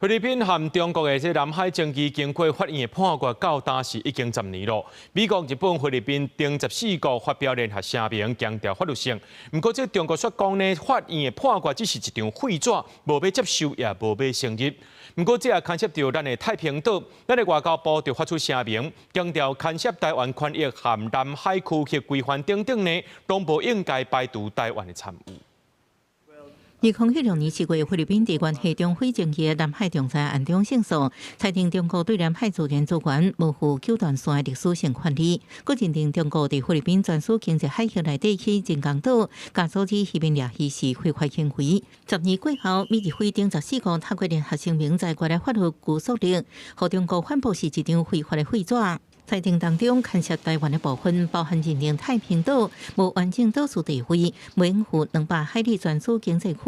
菲律宾和中国的南海争议经过法院的判决到当时已经10年了。美国、日本、菲律宾等14国发表联合声明，强调法律性。不过，这中国说讲呢，法院的判决只是一张废纸，无要接受也无要承认。不过，这也牵涉到咱的太平岛，咱的外交部就发出声明，强调牵涉台湾权益和南海区域规范等等呢，都无应该排除台湾的参与。
2016年4月，菲律宾伫关系中非正义南海仲裁案中胜诉，裁定中国对南海主权主权无负9段线的历史性权利。佮认定中国伫菲律宾专属经济海域内底起人工岛，甲组织渔民掠鱼是非法行为。10年过后，美日菲等14国透过联合声明，在国内法律拘束力，和中国反驳是一张非法的废纸。裁定当中牵涉台湾的部分，包含认定太平岛无完整岛屿地位，无拥护200海里专属经济区。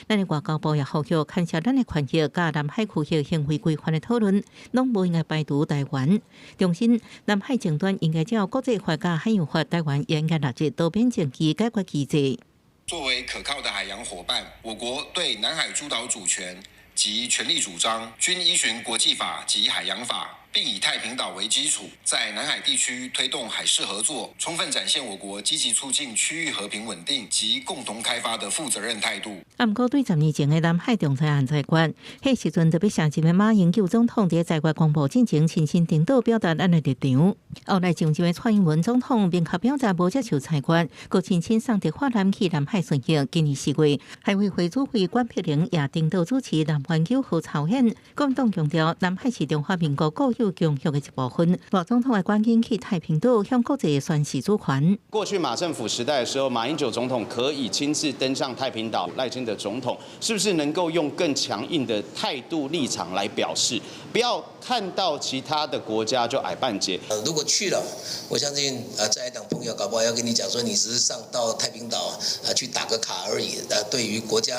咱的外交部也呼吁，牵涉咱的权益甲南海区域行为规范的讨论，拢无应该排除台湾。重申南海争端应该照国际法甲海洋法，台湾也应该纳入多边争议解决机制。
作为可靠的海洋伙伴，我国对南海诸岛主权及权利主张均依循国际法及海洋法，并以太平岛为基础，在南海地区推动海事合作，充分展现我国积极促进区域和平稳定及共同开发的负责任态度。
不过，对10年前的南海仲裁案裁决，迄时阵特别上任的马英九总统在裁决公布进前亲身领导表达咱的立场。后来上任的蔡英文总统明确表达无接受裁决，佮亲身送伫华南去南海巡行。今年4月，海委会主委关碧玲也领导主持南湾9号操演，国民党强调南海是中华民国固有强项的一部分。马总统的关键去太平岛向国际宣示主权。
过去马政府时代的时候，马英九总统可以亲自登上太平岛，赖清德总统是不是能够用更强硬的态度立场来表示？不要看到其他的国家就矮半截。
如果去了，我相信在野党朋友搞不好要跟你讲说，你只是上到太平岛去打个卡而已。对于国家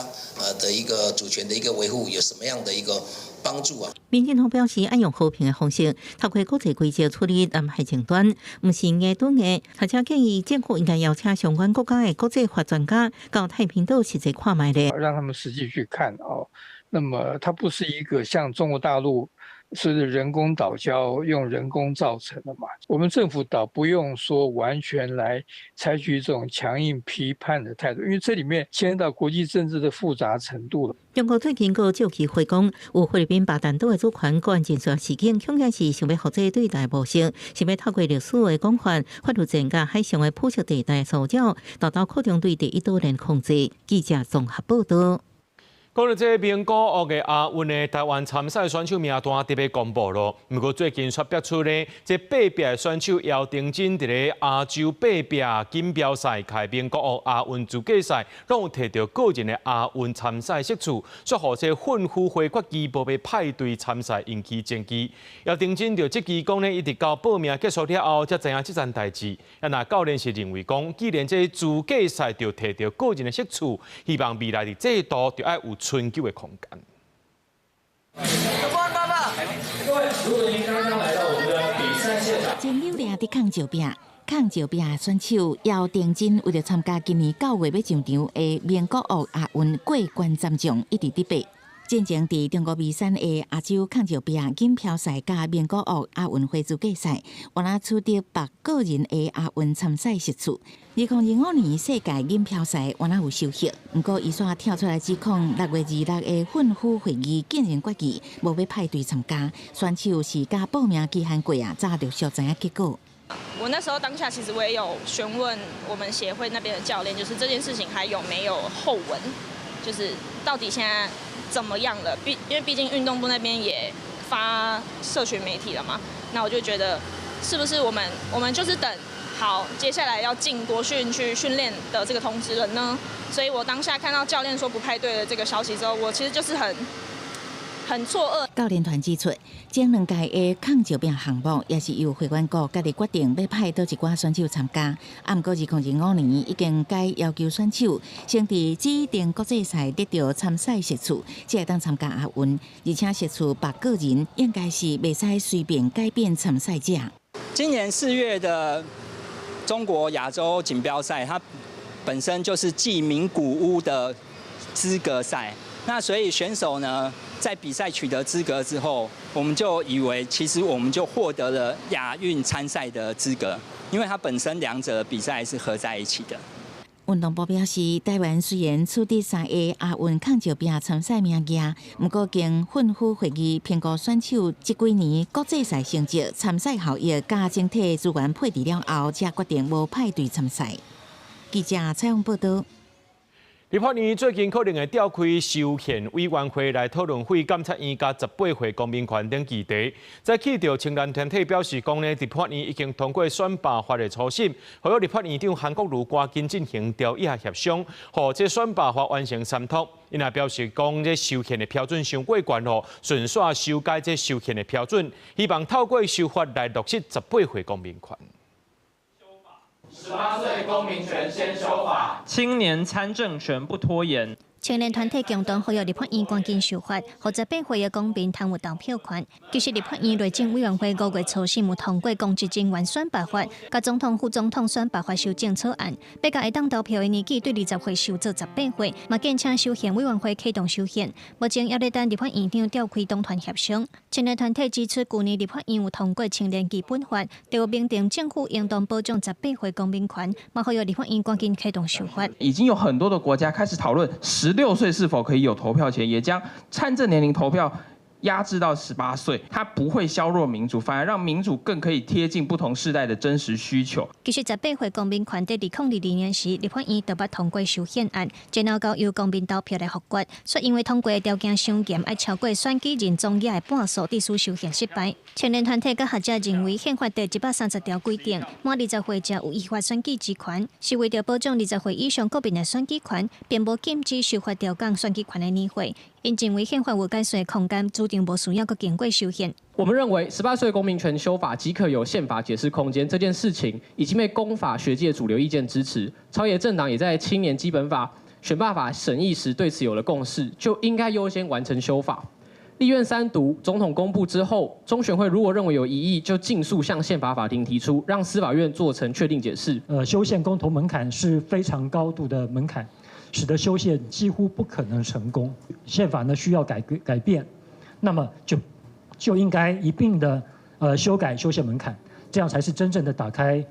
的一个主权的一个维护有什么样的一个帮助啊？
民进党表示，按用和平的方式，透过国际规则处理南海争端，不是硬吞的。而且建议政府应该邀请相关国家的国际法专家到太平岛实际看卖的，
让他们实际去看哦。那么它不是一个像中国大陆
是人工岛礁用人工造成的嘛。我们政府倒不用说完全来采取这种强硬批判的态度，因为这里面牵涉到国际政治的复杂程度了。
中国最近个召集会讲，有菲律宾巴丹岛的主权关键事件，恐惊是想要复制对待模式，想要透过历史的讲法，发出增加海上的铺设地带塑胶，达到扩张对第一岛链控制。记者综合报道。
讲到这名古屋的亚运的台湾参赛选手名单特别公布了，不过最近却爆出呢，这八壁的选手姚定真伫咧亚洲八壁锦标赛开名古屋亚运资格赛，拢有摕到个人的亚运参赛席次，却互这愤赴回国机无被派队参赛引起争议。姚定真就即期讲呢，一直到报名结束了后，才知影这件代志。那教练是认为讲，既然这资格赛就摕到个人的席次，希望未来的制度就要有春秋的空间。
各位，如果您刚刚来到我们的比赛现场，
前9年伫抗石壁选手姚定真为了参加今年9月要上场的名古屋亚运过关斩将，一直伫背。进前伫中国眉山的亚洲抗石壁锦标赛甲名古屋亚运会资格赛，原来取得8个人的亚运参赛席次。2025年世界锦标赛原来有收获，不过伊煞跳出来指控6月26的愤赴会议竟然决议无要派队参加，选手是甲报名期限过啊，早就晓知影结果。
我那时候当下其实我也有询问我们协会那边的教练，就是这件事情还有没有后文，就是到底现在怎么样了？因为毕竟运动部那边也发社群媒体了嘛，那我就觉得是不是我们就是等好接下来要进国训去训练的这个通知了呢？所以我当下看到教练说不派队的这个消息之后，我其实就是很错愕。教练团指出，前2届的抗石壁项目也是由会馆局家己决定要派倒一寡选手参加。不过2025年已经该要求选手先伫指定国际赛得到参赛席次，才会当参加亚运，而且席次8个人应该是袂使随便改变参赛者。
今年4月的中国亚洲锦标赛，它本身就是继名古屋的资格赛。那所以选手呢，在比赛取得资格之后，我们就以为其实我们就获得了亚运参赛的资格，因为它本身2者的比赛是合在一起的。运动部表示，台湾虽然取得3个亚运抗石壁参赛名额，不过经训辅会议评估选手这几年国际赛成绩、参赛效益加整体资源配置了后，才决定无派队参赛。记者采访报道。
立法院最近可能会召开修宪委员会来讨论废监察院甲18岁公民权等议题。在起着青年团体表示讲呢，立法院已经通过选罢法的初审，许立法院长韩国瑜赶紧进行调以下协商，互这选罢法完成3读。因也表示讲，这修宪的标准上过悬吼，顺续修改这修宪的标准，希望透过修法来落实18岁公民权。
18岁公民权先修法，青年参政权不拖延。
青年团体共同呼吁立法院赶紧修法，让18岁的公民通有投票权。其实立法院内政委员会5月初审有通过公职人员选罢法、甲总统、副总统选罢法修正草案，要甲会当投票的年纪对20岁修做18岁，嘛建请修宪委员会启动修宪。目前也在等立法院长召开党团协商。青年团体指出，去年立法院有通过青年基本法，就有明定政府应当保障18岁公民权，嘛呼吁立法院赶紧启动修法。
已经有很多的国家开始讨论16岁是否可以有投票权，也将参政年龄投票压制到18岁，它不会削弱民主，反而让民主更可以贴近不同世代的真实需求。
其实18岁公民权在2022年时，立法院就捌通过修宪案，然后交由公民投票来否决，说因为通过的条件伤严，要超过选举人总额的半数，致使修宪失败。青年团体甲学者认为，宪法第130条规定，满20岁者有依法选举之权，是为了保障20岁以上国民的选举权，并无禁止修法调降选举权的年岁。因认为宪法有改善的空间，注定无需要搁经过修宪。
我们认为18岁公民权修法即可有宪法解释空间，这件事情已经被公法学界主流意见支持，朝野政党也在青年基本法、选罢法审议时对此有了共识，就应该优先完成修法。立院3读，总统公布之后，中选会如果认为有异议，就尽速向宪法法庭提出，让司法院做成确定解释。
修宪公投门槛是非常高度的门槛，使得修宪几乎不可能成功。宪法呢需要改变，那么就就应该一并的修改修宪门槛，这样才是真正的打开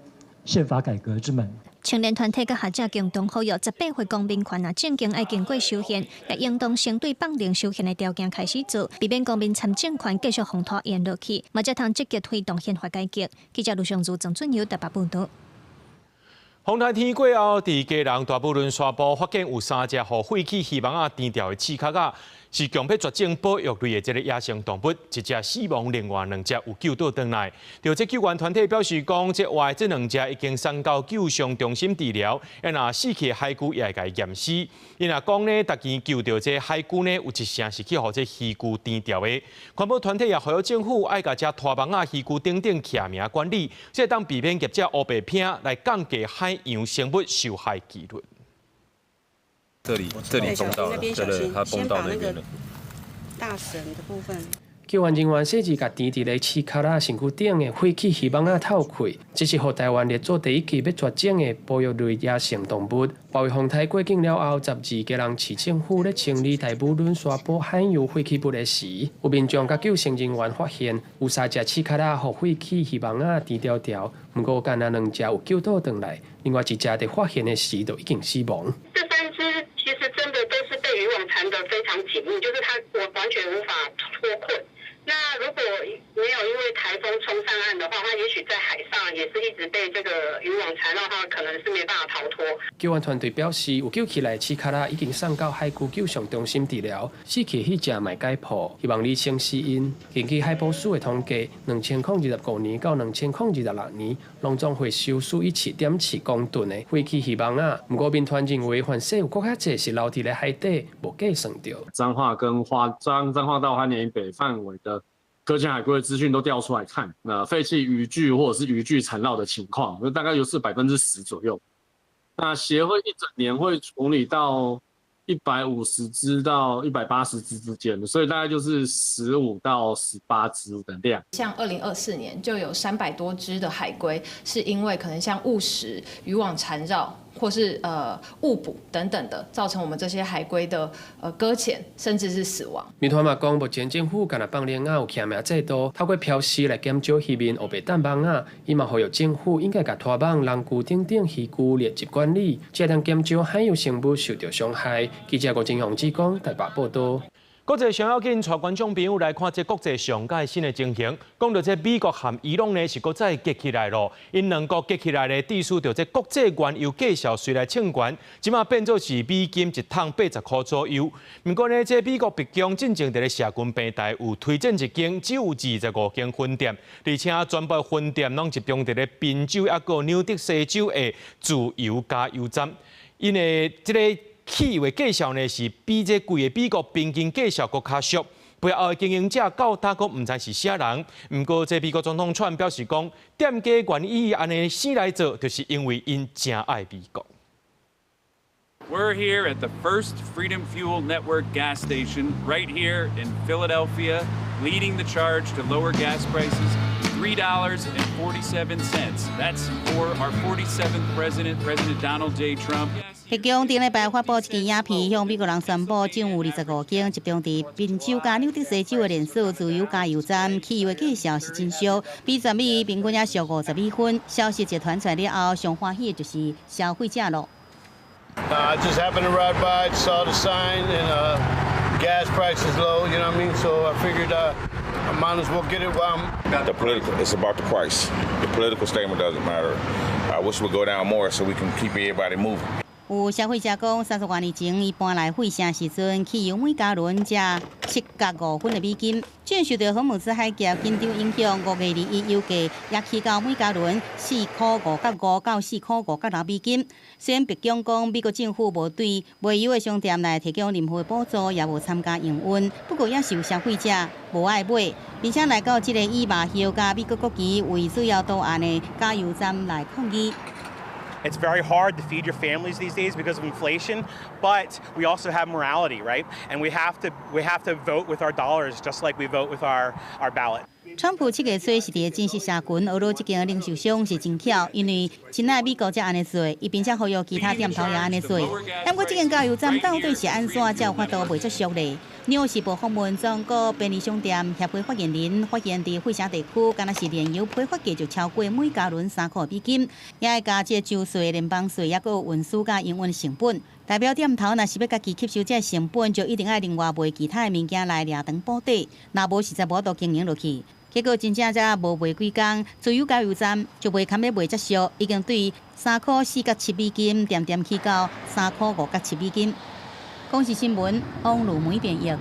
宪法改革之门。
青年团体甲学者共同呼吁18岁公民权正经爱经过修宪，也应当先对绑定修宪的条件开始做，避免公民参政权继续风拖延落去，嘛才通积极推动宪法改革。记者卢尚珠、郑春友台北报道。
风台天过后，伫基隆大埔仑沙埔发现有3只互废弃希望甜调的刺壳仔，是强迫绝种保育类的这个野生动物，一只死亡，另外2只有救倒转来。就这救援团体表示讲，这外这2只已经送到救伤中心治疗，若死去的海龟也会甲伊验尸。因若讲呢，逐件救到这海龟呢，有一成是去互这鱼龟甜调的。环保团体也呼吁政府爱甲这拖网鱼龟等等徛名管理，这当避免业者乌白拼来降低海洋生物受害几率。
这里碰到了，对，它碰到那边了。
大绳的部分。
救援人员设置甲甜伫咧刺壳仔身躯顶的废弃鱼网仔透开，这是互台湾列做第1期要绝种的保育类野生动物。保育风台过境了后，12基隆市政府咧清理大埔仑沙埔海洋废弃物的时，有民众甲救生人员发现有3只刺壳仔互废弃鱼网仔甜条条，不过干那2只有救倒转来，另外1只在发现的时就已经死亡。
这3只其实真的都是被渔网缠得非常紧密，就是我完全无法脱困。那如果没有因为台风冲上岸的话，它也许在海上也是一直被这个渔网缠到，它可能是没办法逃脱。
救援团队表示，有救起来的刺壳仔已经送到海龟救伤中心治疗，死去迄只卖解剖，希望厘清死因。根据海保署的统计，2025年到2026年，拢总回收数以7.7公吨的废弃鱼网仔。不过，民团认为，反正有更较侪是留伫咧海底，无计算到。
彰化跟彰化到花莲以北范围的搁浅海龟的资讯都调出来看，废弃渔具或者是渔具缠绕的情况，大概就是10%左右。那协会一整年会处理到150只到180只之间的，所以大概就是15到18只的量。
像2024年就有300多只的海龟，是因为可能像误食、渔网缠绕，或是误捕等等的，造成我们这些海龟的搁浅，甚至是死亡。
民团嘛讲，目前政府干那放链仔有徛名制度，透过漂丝来减少渔民乌白蛋网仔，伊嘛呼吁政府应该甲拖网、人具等等渔具列入管理，才能减少海洋生物受到伤害。记者郭金宏指讲，台北报道。
国际上要紧，带观众朋友来看这国际上界新的情形。讲到这美国和伊朗呢是搁再结起来咯，因两国结起来呢，致使到这国际原油价格随来称悬，即马变做是美金1桶80块左右。不过呢，这美国白宫真正伫咧社群平台有推荐一间只有25间分店，而且全部分店拢集中伫咧宾州还有纽德西州的自由加油站，因为这个汽油的介绍呢是比这贵的美国平均介绍搁较俗。背后的经营者到大国唔知是啥人，不过这美国总统川表示讲，店家愿意安尼生来做，就是因为因真爱美国。
We're here at the first Freedom Fuel Network gas station right here in Philadelphia, leading the charge to lower gas prices. $3.47. That's for our 47th president, President Donald J. Trump.
白宫顶礼拜发布一支影片，向美国人宣布，将有25间集中伫宾州加纽德西州的连锁自由加油站，汽油的介绍是真俗，比全美平均也俗50美分。消息一传出来了后，上欢喜的就是消费者咯。
I just happened to ride by, saw the sign, and gas price is low. You know what I mean? So I figured I might as well get it while I'm.
The political, it's about the price. The political statement doesn't matter. I wish it would go down more so we can keep everybody moving.
有消费者讲，30多年前伊搬来费城时阵，汽油每加仑才7.5分的美金。正受到荷姆兹海峡紧张影响，5月2日油价也起到每加仑4.55到4.56美金。虽然白宫讲美国政府无对卖油的商店来提供任何补助，也无参加营运，不过也是有消费者无爱买，并且来到这个以麻油加美国国旗为主要图案的加油站来抗议。
It's very hard to feed your families these days because of inflation, but we also have morality, right? And we have to vote with our dollars just like we vote with our ballot.
川普7月初是伫正式社群俄罗斯间零售商是真巧，因为亲爱美国才安尼做，伊并且呼吁其他店头也安尼做。但过这间加油站到底是安怎才有法度袂作俗呢？纽时报访问中国便利商店协会发言人，发现伫费城地区，敢若是燃油批发价就超过每加仑3块美金，也会加这州税、联邦税，也佫有运输甲营运成本。代表店头若是要家己吸收这成本，就一定要另外卖其他的物件来掠长补底，若无实在无度经营落去。结果真正才无卖几工，自由加油站就卖堪要卖遮俗，已经对3块4角7美金，点点起到3块5角7美金。公视新闻，王如梅编译。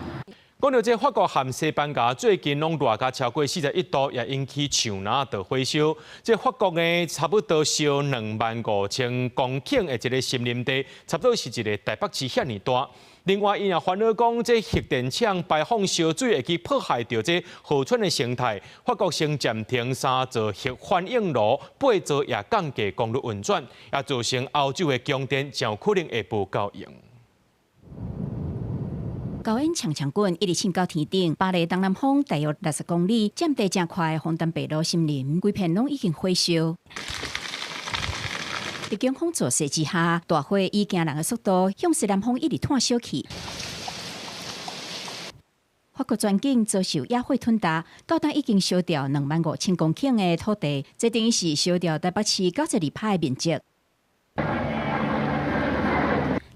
讲到这法国和西班牙最近拢热到超过41度，也引起树林的火烧。这法国呢，差不多烧25000公顷的一个森林地，差不多是一个台北市遐尼大。另外，伊也烦恼讲，这核电厂排放烧水会去破坏掉这河川的生态。法国先暂停3座核反应炉，8座也降低功率运转，也造成欧洲的供电真有可能会无够用。
高温强强滚，一直升到天顶。巴黎东南方大约60公里，占地正宽的枫丹白露森林，规片拢已经火烧。在强风作势之下，大火以惊人的速度向西南方一直炭烧去。法国全境遭受野火吞噬，到达已经烧掉25000公顷的土地，这等于是烧掉台北市92%的面积。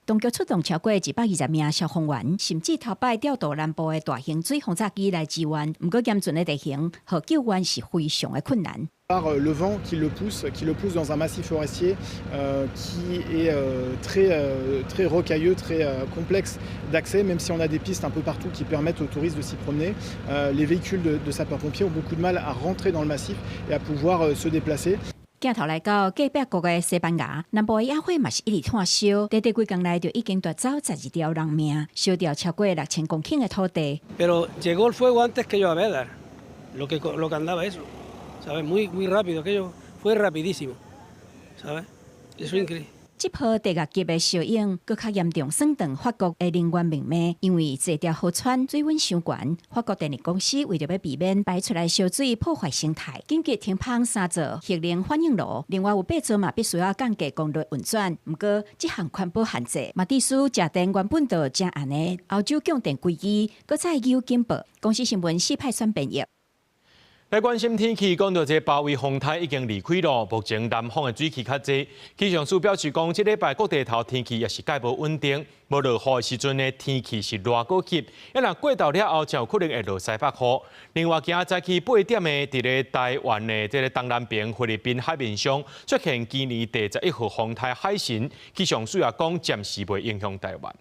当局出动超过120名消防员，甚至头摆调度南部的大型水轰炸机来支援。不过严峻的地形，和救援是非常的困难。
Par le vent qui le pousse dans un massif forestier qui est très rocailleux, très complexe d'accès, même si on a des pistes un peu partout qui permettent aux touristes de s'y promener. Les véhicules de sapeurs-pompiers ont beaucoup de mal à rentrer dans le massif et à pouvoir se déplacer.
镜头来到隔壁国的西班牙，南部的野火嘛是一直炭烧，短短几工内就已经夺走12条人命，烧掉超过6000公顷的土地。
Pero llegó el fuego antes que yo a ver lo que andaba eso, ¿sabes? Muy rápido, aquello fue rapidísimo, ¿sabes? Eso es increíble.
这波地热级的效应，更较严重损断法国的能源命脉，因为这条河川水温上悬，法国电力公司为着要避免排出来烧水破坏生态，紧急停放3座核能反应炉，另外有8座嘛必须要降低功率运转。不过这项环保限制，马蒂斯食电原本就正安的，欧洲供电危机，搁再有进步。公司新闻4派选编译。
来关心天气，讲到这包围风台已经离开了，目前南方的水汽较济。气象署表示讲，这礼拜各地头天气也是介无稳定，无落雨的时阵呢，天气是热过急，一若过到了后，就有可能会落西北雨。另外，今仔早起8点的，伫咧台湾的这个东南边菲律宾海面上出现今年第11号风台海神，气象署也讲暂时袂影响台湾。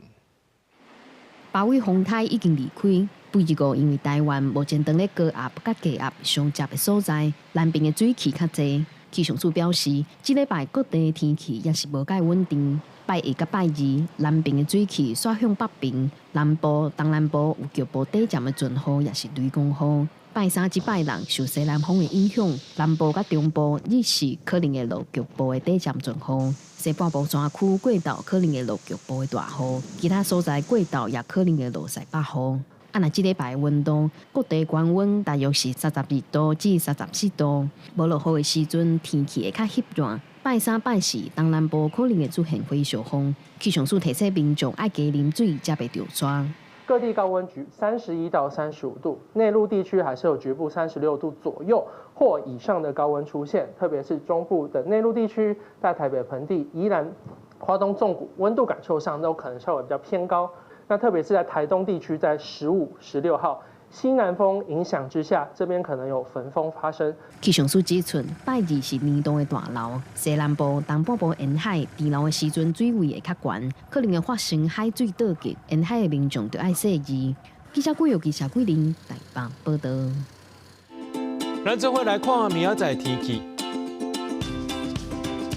包围风台已经离开。不过，因为台湾目前当咧高压甲低压相接的所在，南边的水汽较济。气象署表示，这礼拜各地天气也是无介稳定。拜1甲拜2，南边的水汽刷向北边，南部、东南部有局部短暂的阵雨，也是雷公雨。拜3及拜6受西南风的影响，南部甲中部日时可能会落局部的短暂阵雨。西半部山区过道可能会落局部的大雨，其他所在过道也可能会落西北雨。那这礼拜温度，各地高温大约是32度至34度。无落雨的时阵，天气会较湿热。拜3、拜4，东南部可能会出现火烧风。气象署提醒民众爱加啉水，才袂着抓。
各地高温局31到35度，内陆地区还是有局部36度左右或以上的高温出现，特别是中部的内陆地区，在台北盆地、宜兰、花东纵谷，温度感受上都可能稍微比较偏高。那特别是在台东地区，在15、16号西南风影响之下，这边可能有焚风发生。
气象署指出，拜2是年度的大涝，西南部、东北部沿海低涝的时阵，水位会较悬，可能会发生海水倒激，沿海的民众就要小心。记者桂林台北报道。
咱做伙来看明仔载天气。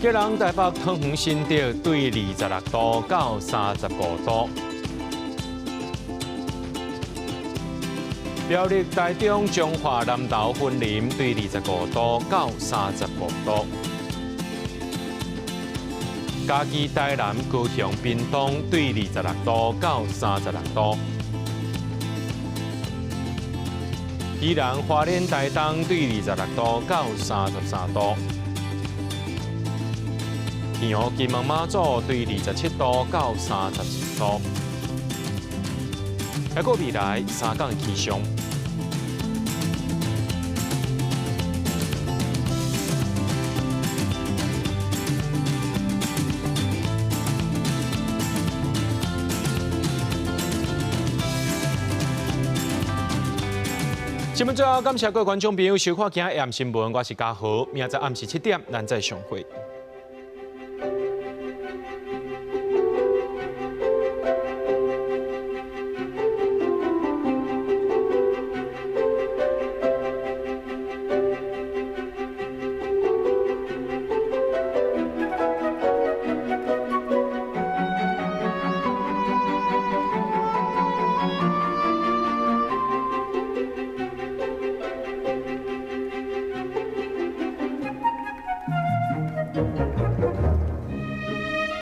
今日台北桃园新竹对26度到35度。苗栗、台中、彰化、南投、云林对25度到35度；嘉义、台南、高雄、屏东对26度到36度；宜兰花莲台东对26度到33度。天后金门马祖对27度到32度。还有未来3港气象。新闻最后，感谢各位观众朋友收看今日AM新闻，我是嘉豪，明仔暗时7点咱再相会。